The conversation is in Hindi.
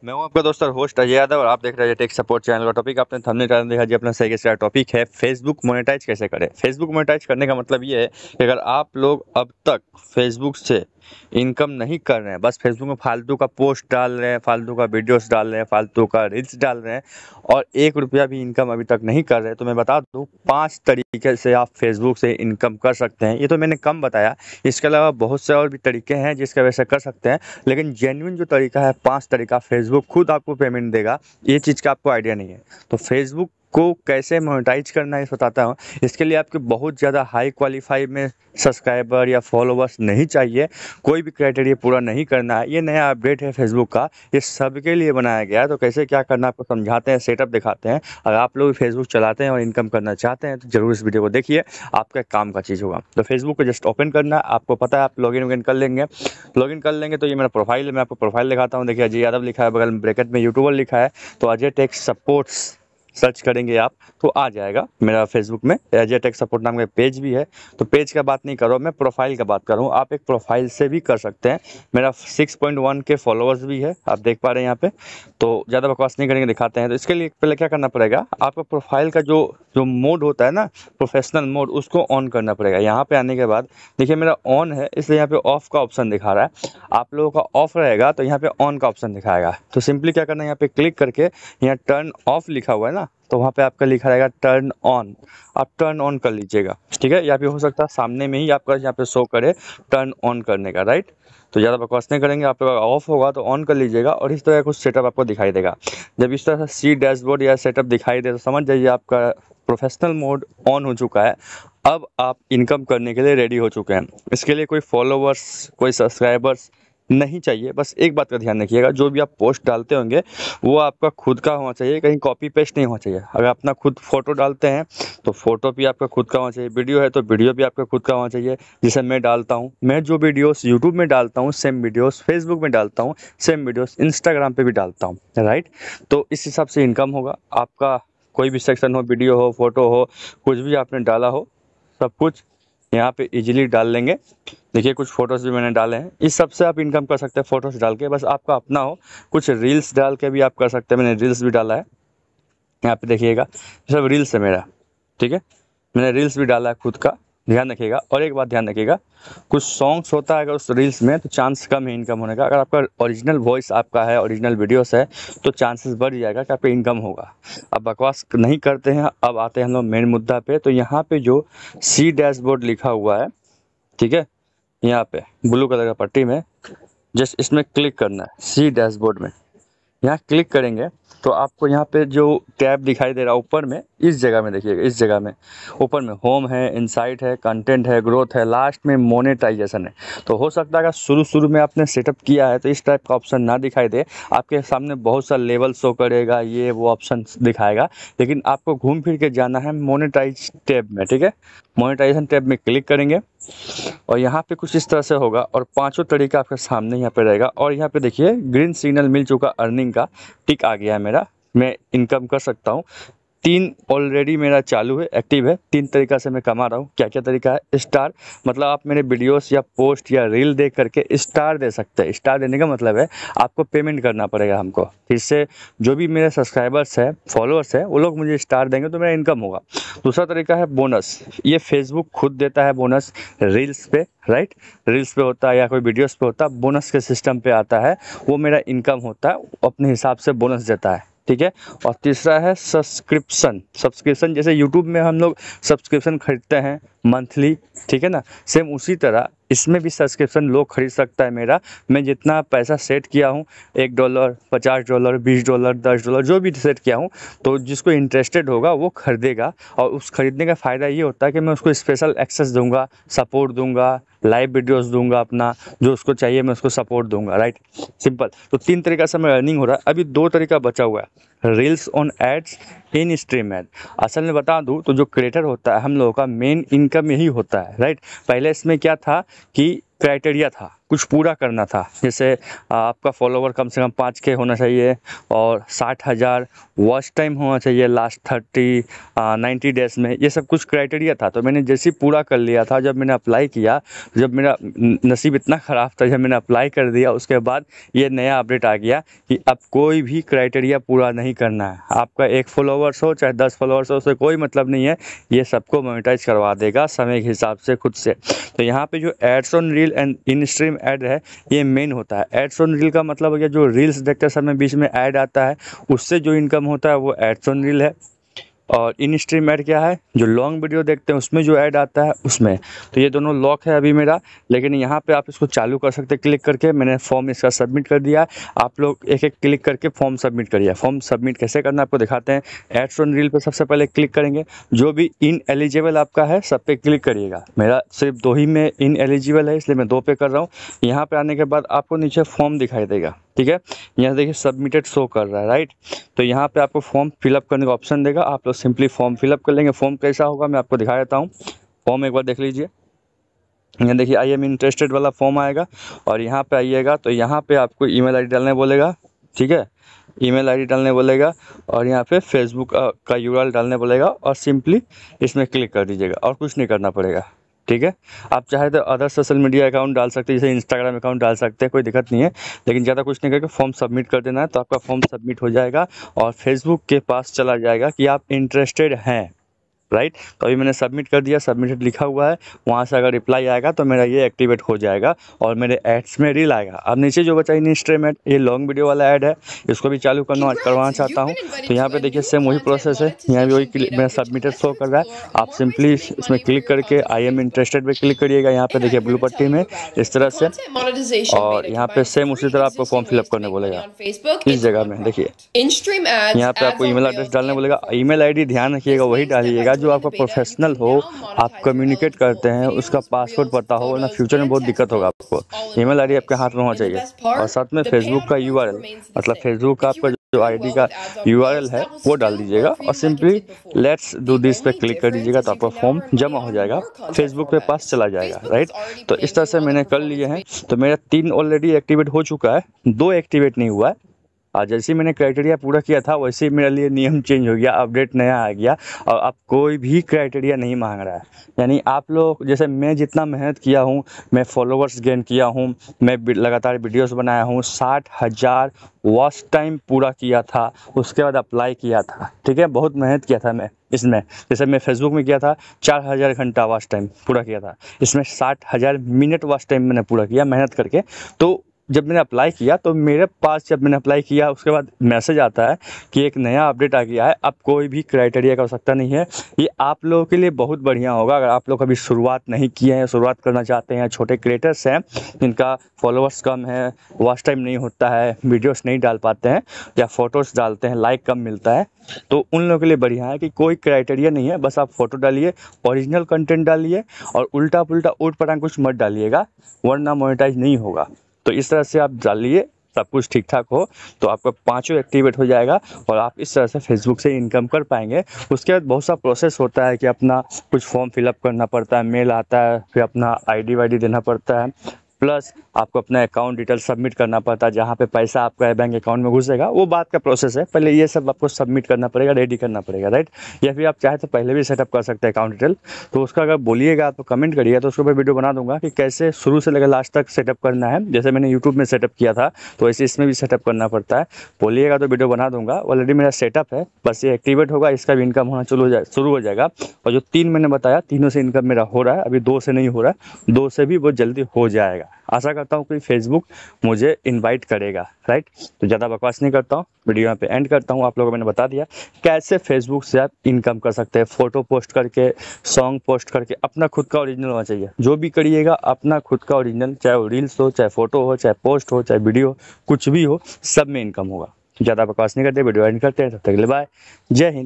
मैं हूं आपका दोस्त और होस्ट अजय यादव और आप देख रहे हैं टेक सपोर्ट चैनल का टॉपिक। आपने थंबनेल टाइटल देखा जी, अपना सही के साथ टॉपिक है फेसबुक मोनेटाइज कैसे करें। फेसबुक मोनेटाइज करने का मतलब ये है कि अगर आप लोग अब तक फेसबुक से इनकम नहीं कर रहे हैं, बस फेसबुक में फालतू का पोस्ट डाल रहे हैं, फालतू का वीडियोस डाल रहे हैं, फालतू का रील्स डाल रहे हैं और 1 रुपया भी इनकम अभी तक नहीं कर रहे हैं, तो मैं बता दूं 5 तरीके से आप फेसबुक से इनकम कर सकते हैं। ये तो मैंने कम बताया, इसके अलावा बहुत से और भी तरीके हैं जिसके वजह से कर सकते हैं, लेकिन जेन्युइन जो तरीका है 5 तरीका फेसबुक खुद आपको पेमेंट देगा, ये चीज़ का आपको आइडिया नहीं है। तो फेसबुक को कैसे मोनेटाइज करना है इस बताता हूँ। इसके लिए आपके बहुत ज़्यादा हाई क्वालिफाई में सब्सक्राइबर या फॉलोवर्स नहीं चाहिए, कोई भी क्राइटेरिया पूरा नहीं करना है। ये नया अपडेट है फेसबुक का, ये सबके लिए बनाया गया है। तो कैसे क्या करना है आपको समझाते हैं, सेटअप दिखाते हैं। अगर आप लोग फेसबुक चलाते हैं और इनकम करना चाहते हैं तो जरूर इस वीडियो को देखिए, आपका काम का चीज़ होगा। तो फेसबुक को जस्ट ओपन करना है, आपको पता है आप लॉगिन कर लेंगे। लॉगिन कर लेंगे तो ये मेरा प्रोफाइल है, मैं आपको प्रोफाइल दिखाता हूँ। देखिए अजय यादव लिखा है, बगल में ब्रैकेट में यूट्यूबर लिखा है, तो अजय टेक सपोर्ट्स सर्च करेंगे आप तो आ जाएगा मेरा फेसबुक में अजय टेक सपोर्ट नाम का पेज भी है। तो पेज का बात नहीं करो, मैं प्रोफाइल का बात कर रहा हूँ। आप एक प्रोफाइल से भी कर सकते हैं। मेरा 6.1 के फॉलोअर्स भी है, आप देख पा रहे हैं यहाँ पे। तो ज़्यादा बकवास नहीं करेंगे, दिखाते हैं। तो इसके लिए पहले क्या करना पड़ेगा, आपका प्रोफाइल का जो जो मोड होता है ना, प्रोफेशनल मोड, उसको ऑन करना पड़ेगा। यहाँ पे आने के बाद देखिए मेरा ऑन है, इसलिए यहाँ पे ऑफ का ऑप्शन दिखा रहा है। आप लोगों का ऑफ रहेगा तो यहाँ पे ऑन का ऑप्शन दिखाएगा। तो सिंपली क्या करना है, यहाँ पे क्लिक करके यहाँ टर्न ऑफ लिखा हुआ है ना, तो वहाँ पे आपका लिखा रहेगा टर्न ऑन, आप टर्न ऑन कर लीजिएगा। ठीक है, या फिर हो सकता है सामने में ही आपका यहाँ पे शो करे टर्न ऑन करने का, राइट। तो ज़्यादा बकवास नहीं करेंगे, आप लोग ऑफ होगा तो ऑन कर लीजिएगा और इस तरह का कुछ सेटअप आपको दिखाई देगा। जब इस तरह से सी डैशबोर्ड या सेटअप दिखाई दे तो समझ जाइए आपका प्रोफेशनल मोड ऑन हो चुका है। अब आप इनकम करने के लिए रेडी हो चुके हैं। इसके लिए कोई फॉलोवर्स, कोई सब्सक्राइबर्स नहीं चाहिए। बस एक बात का ध्यान रखिएगा, जो भी आप पोस्ट डालते होंगे वो आपका खुद का होना चाहिए, कहीं कॉपी पेस्ट नहीं होना चाहिए। अगर अपना खुद फोटो डालते हैं तो फोटो भी आपका खुद का होना चाहिए, वीडियो है तो वीडियो भी आपका खुद का होना चाहिए। जैसे मैं डालता हूँ, मैं जो वीडियोस यूट्यूब में डालता हूँ सेम वीडियोस फेसबुक में डालता हूँ, सेम वीडियोस इंस्टाग्राम पे भी डालता हूँ, राइट। तो इस हिसाब से इनकम होगा आपका। कोई भी सेक्शन हो, वीडियो हो, फोटो हो, कुछ भी आपने डाला हो, सब कुछ यहाँ पे इजीली डाल लेंगे। देखिए कुछ फोटोज़ भी मैंने डाले हैं, इस सब से आप इनकम कर सकते हैं फोटोज़ डाल के। बस आपका अपना हो, कुछ रील्स डाल के भी आप कर सकते हैं। मैंने रील्स भी डाला है, यहाँ पे देखिएगा सब रील्स है मेरा। ठीक है, मैंने रील्स भी डाला है खुद का, ध्यान रखिएगा। और एक बात ध्यान रखिएगा, कुछ सॉन्ग्स होता है अगर उस रील्स में तो चांस कम है इनकम होने का। अगर आपका ओरिजिनल वॉइस आपका है, ओरिजिनल वीडियोस है, तो चांसेस बढ़ जाएगा कि आपका इनकम होगा। अब बकवास नहीं करते हैं, अब आते हैं हम लोग मेन मुद्दा पे। तो यहाँ पे जो सी डैशबोर्ड लिखा हुआ है, ठीक है, यहाँ पे ब्लू कलर का पट्टी में जस्ट इसमें क्लिक करना है, सी डैशबोर्ड में। यहाँ क्लिक करेंगे तो आपको यहाँ पे जो टैब दिखाई दे रहा है ऊपर में, इस जगह में देखिएगा, इस जगह में ऊपर में होम है, इनसाइट है, कंटेंट है, ग्रोथ है, लास्ट में मोनेटाइजेशन है। तो हो सकता है अगर शुरू शुरू में आपने सेटअप किया है तो इस टाइप का ऑप्शन ना दिखाई दे, आपके सामने बहुत सा लेवल शो करेगा, ये वो ऑप्शन दिखाएगा, लेकिन आपको घूम फिर के जाना है मोनेटाइज टैब में। ठीक है, मोनेटाइजेशन टैब में क्लिक करेंगे और यहाँ पे कुछ इस तरह से होगा और पांचों तरीका आपके सामने यहाँ पे रहेगा। और यहाँ पे देखिए ग्रीन सिग्नल मिल चुका, अर्निंग का टिक आ गया है मेरा, मैं इनकम कर सकता हूँ। 3 ऑलरेडी मेरा चालू है, एक्टिव है। 3 तरीका से मैं कमा रहा हूँ। क्या क्या तरीका है, स्टार, मतलब आप मेरे वीडियोस या पोस्ट या रील देख करके स्टार दे सकते हैं। स्टार देने का मतलब है आपको पेमेंट करना पड़ेगा हमको, इससे जो भी मेरे सब्सक्राइबर्स हैं, फॉलोअर्स हैं, वो लोग मुझे स्टार देंगे तो मेरा इनकम होगा। दूसरा तरीका है बोनस, ये फेसबुक खुद देता है बोनस रील्स पे, राइट। रील्स पे होता है या कोई वीडियोस पे होता है, बोनस के सिस्टम पे आता है, वो मेरा इनकम होता है, अपने हिसाब से बोनस देता है। ठीक है, और तीसरा है सब्सक्रिप्शन। सब्सक्रिप्शन जैसे यूट्यूब में हम लोग सब्सक्रिप्शन खरीदते हैं मंथली, ठीक है ना, सेम उसी तरह इसमें भी सब्सक्रिप्शन लोग खरीद सकता है मेरा। मैं जितना पैसा सेट किया हूँ, $1, $50, $20, $10, जो भी सेट किया हूँ, तो जिसको इंटरेस्टेड होगा वो खरीदेगा। और उस खरीदने का फ़ायदा ये होता है कि मैं उसको स्पेशल एक्सेस दूंगा, सपोर्ट दूंगा, लाइव वीडियोस दूंगा, अपना जो उसको चाहिए मैं उसको सपोर्ट दूंगा, राइट। सिंपल। तो 3 तरीका से मैं अर्निंग हो रहा है। अभी 2 तरीका बचा हुआ है, reels on ads, in stream ad. असल में बता दूं तो जो क्रिएटर होता है हम लोगों का मेन इनकम यही होता है, राइट। पहले इसमें क्या था कि क्राइटेरिया था, कुछ पूरा करना था। जैसे आपका फॉलोवर कम से कम 5K होना चाहिए और 60,000 वॉच टाइम होना चाहिए लास्ट 90 डेज में, ये सब कुछ क्राइटेरिया था। तो मैंने जैसे ही पूरा कर लिया था, जब मैंने अप्लाई किया, जब मेरा नसीब इतना ख़राब था, जब मैंने अप्लाई कर दिया उसके बाद ये नया अपडेट आ गया कि अब कोई भी क्राइटेरिया पूरा नहीं करना है। आपका 1 फॉलोवर्स हो चाहे 10 फॉलोवर्स हो, उससे कोई मतलब नहीं है, ये सबको मोनेटाइज करवा देगा समय के हिसाब से खुद से। तो यहाँ पे जो ads on reel and in stream ad है, ये मेन होता है। एड्स ऑन रील का मतलब हो गया जो रील्स देखते समय बीच में ऐड आता है, उससे जो इनकम होता है वो एड्स ऑन रील है। और इन स्ट्रीम ऐड क्या है, जो लॉन्ग वीडियो देखते हैं उसमें जो ऐड आता है उसमें। तो ये दोनों लॉक है अभी मेरा, लेकिन यहाँ पे आप इसको चालू कर सकते हैं क्लिक करके। मैंने फॉर्म इसका सबमिट कर दिया। आप लोग एक एक क्लिक करके फॉर्म सबमिट करिए। फॉर्म सबमिट कैसे करना आपको दिखाते हैं। एड्स ऑन रील पे सबसे पहले क्लिक करेंगे, जो भी इन एलिजिबल आपका है सब पे क्लिक करिएगा। मेरा सिर्फ 2 ही में इन एलिजिबल है, इसलिए मैं 2 पे कर रहा हूँ। यहाँ पे आने के बाद आपको नीचे फॉर्म दिखाई देगा, ठीक है। यहाँ देखिए सबमिटेड शो कर रहा है, राइट। तो यहाँ पे आपको फॉर्म फिलअप करने का ऑप्शन देगा, आप लोग सिंपली फॉर्म फिलअप कर लेंगे। फॉर्म कैसा होगा मैं आपको दिखा देता हूँ। फॉर्म एक बार देख लीजिए। यहाँ देखिए आई एम इंटरेस्टेड वाला फॉर्म आएगा और यहाँ पे आइएगा तो यहाँ पे आपको ईमेल आईडी डालने बोलेगा, ठीक है। ईमेल आईडी डालने बोलेगा और यहाँ पे फेसबुक का यूआरएल डालने बोलेगा और सिंपली इसमें क्लिक कर दीजिएगा और कुछ नहीं करना पड़ेगा, ठीक है। आप चाहे तो अदर सोशल मीडिया अकाउंट डाल सकते हैं, जैसे इंस्टाग्राम अकाउंट डाल सकते हैं, कोई दिक्कत नहीं है। लेकिन ज़्यादा कुछ नहीं करके फॉर्म सबमिट कर देना है, तो आपका फॉर्म सबमिट हो जाएगा और फेसबुक के पास चला जाएगा कि आप इंटरेस्टेड हैं, राइट। तो अभी मैंने सबमिट कर दिया, सबमिटेड लिखा हुआ है। वहाँ से अगर रिप्लाई आएगा तो मेरा ये एक्टिवेट हो जाएगा और मेरे एड्स में रील आएगा। अब नीचे जो बचा इन स्ट्रीम ऐड, ये लॉन्ग वीडियो वाला ऐड है, इसको भी चालू करवाना चाहता हूँ। तो यहाँ पे देखिए सेम वही प्रोसेस है, यहाँ भी वही मेरा सबमिटेड शो कर रहा है। आप सिंपली इसमें क्लिक करके आई एम इंटरेस्टेड पे क्लिक करिएगा, यहाँ पे देखिए ब्लू पट्टी में इस तरह से, और यहाँ पे सेम उसी तरह आपको फॉर्म फिलअप करने बोलेगा। इस जगह में देखिए यहाँ पे आपको ईमेल एड्रेस डालने बोलेगा। ईमेल आईडी ध्यान रखिएगा वही डालिएगा जो आपका प्रोफेशनल हो, आप कम्युनिकेट करते हैं, उसका पासवर्ड पता हो, वरना फ्यूचर में बहुत दिक्कत होगा आपको। ईमेल आईडी आपके हाथ में होना चाहिए और साथ में फेसबुक का यूआरएल, मतलब फेसबुक का आपका जो आईडी का यूआरएल है वो डाल दीजिएगा और सिंपली लेट्स डू दिस पे क्लिक कर दीजिएगा तो आपका फॉर्म जमा हो जाएगा, फेसबुक पे पास चला जाएगा, राइट। तो इस तरह से मैंने कर लिए हैं। तो मेरा 3 ऑलरेडी एक्टिवेट हो चुका है, 2 एक्टिवेट नहीं हुआ है। और जैसे ही मैंने क्राइटेरिया पूरा किया था वैसे ही मेरे लिए नियम चेंज हो गया, अपडेट नया आ गया और अब कोई भी क्राइटेरिया नहीं मांग रहा है। यानी आप लोग जैसे मैं जितना मेहनत किया हूँ, मैं फॉलोवर्स गेन किया हूँ, मैं लगातार वीडियोस बनाया हूँ, 60,000 वॉच टाइम पूरा किया था, उसके बाद अप्लाई किया था, ठीक है। बहुत मेहनत किया था मैं इसमें। जैसे मैं फेसबुक में किया था 4,000 घंटा वॉच टाइम पूरा किया था, इसमें 60,000 मिनट वॉच टाइम मैंने पूरा किया मेहनत करके। तो जब मैंने अप्लाई किया तो मेरे पास, जब मैंने अप्लाई किया उसके बाद मैसेज आता है कि एक नया अपडेट आ गया है, अब कोई भी क्राइटेरिया का आवश्यकता नहीं है। ये आप लोगों के लिए बहुत बढ़िया होगा अगर आप लोग अभी शुरुआत नहीं किए हैं, शुरुआत करना चाहते हैं, छोटे क्रिएटर्स हैं जिनका फॉलोअर्स कम है, वॉच टाइम नहीं होता है, वीडियोस नहीं डाल पाते हैं या फोटोज़ डालते हैं, लाइक कम मिलता है, तो उन लोगों के लिए बढ़िया है कि कोई क्राइटेरिया नहीं है। बस आप फोटो डालिए, ओरिजिनल कंटेंट डालिए और उल्टा पुल्टा ऊट पटांग कुछ मत डालिएगा, वरना मोनेटाइज नहीं होगा। तो इस तरह से आप डालिए, सब कुछ ठीक ठाक हो तो आपका 5 एक्टिवेट हो जाएगा और आप इस तरह से फेसबुक से इनकम कर पाएंगे। उसके बाद बहुत सा प्रोसेस होता है कि अपना कुछ फॉर्म फिलअप करना पड़ता है, मेल आता है, फिर अपना आईडी वाईडी देना पड़ता है, प्लस आपको अपना अकाउंट डिटेल सबमिट करना पड़ता है, जहाँ पे पैसा आपका बैंक अकाउंट में घुसेगा वो बात का प्रोसेस है। पहले ये सब आपको सबमिट करना पड़ेगा, रेडी करना पड़ेगा, राइट। या फिर आप चाहे तो पहले भी सेटअप कर सकते हैं अकाउंट डिटेल। तो उसका अगर बोलिएगा तो कमेंट करिएगा, तो उसके ऊपर वीडियो बना दूंगा कि कैसे शुरू से लेकर लास्ट तक सेटअप करना है। जैसे मैंने यूट्यूब में सेटअप किया था तो वैसे इसमें भी सेटअप करना पड़ता है। बोलिएगा तो वीडियो बना दूंगा। ऑलरेडी मेरा सेटअप है, बस ये एक्टिवेट होगा, इसका भी इनकम होना शुरू हो जाएगा। और जो 3 मैंने बताया, तीनों से इनकम मेरा हो रहा है, अभी 2 से नहीं हो रहा है, 2 से भी बहुत जल्दी हो जाएगा। आशा करता हूँ कि फेसबुक मुझे इनवाइट करेगा, राइट। तो ज़्यादा बकवास नहीं करता हूँ, वीडियो यहाँ पे एंड करता हूँ। आप लोगों को मैंने बता दिया कैसे फेसबुक से आप इनकम कर सकते हैं, फ़ोटो पोस्ट करके, सॉन्ग पोस्ट करके। अपना खुद का ओरिजिनल होना चाहिए, जो भी करिएगा अपना खुद का ओरिजिनल, चाहे वो रील्स हो, चाहे फोटो हो, चाहे पोस्ट हो, चाहे वीडियो हो, कुछ भी हो, सब में इनकम होगा। ज़्यादा बकवास नहीं करते, वीडियो एंड करते हैं। तब तक के लिए बाय, जय हिंद।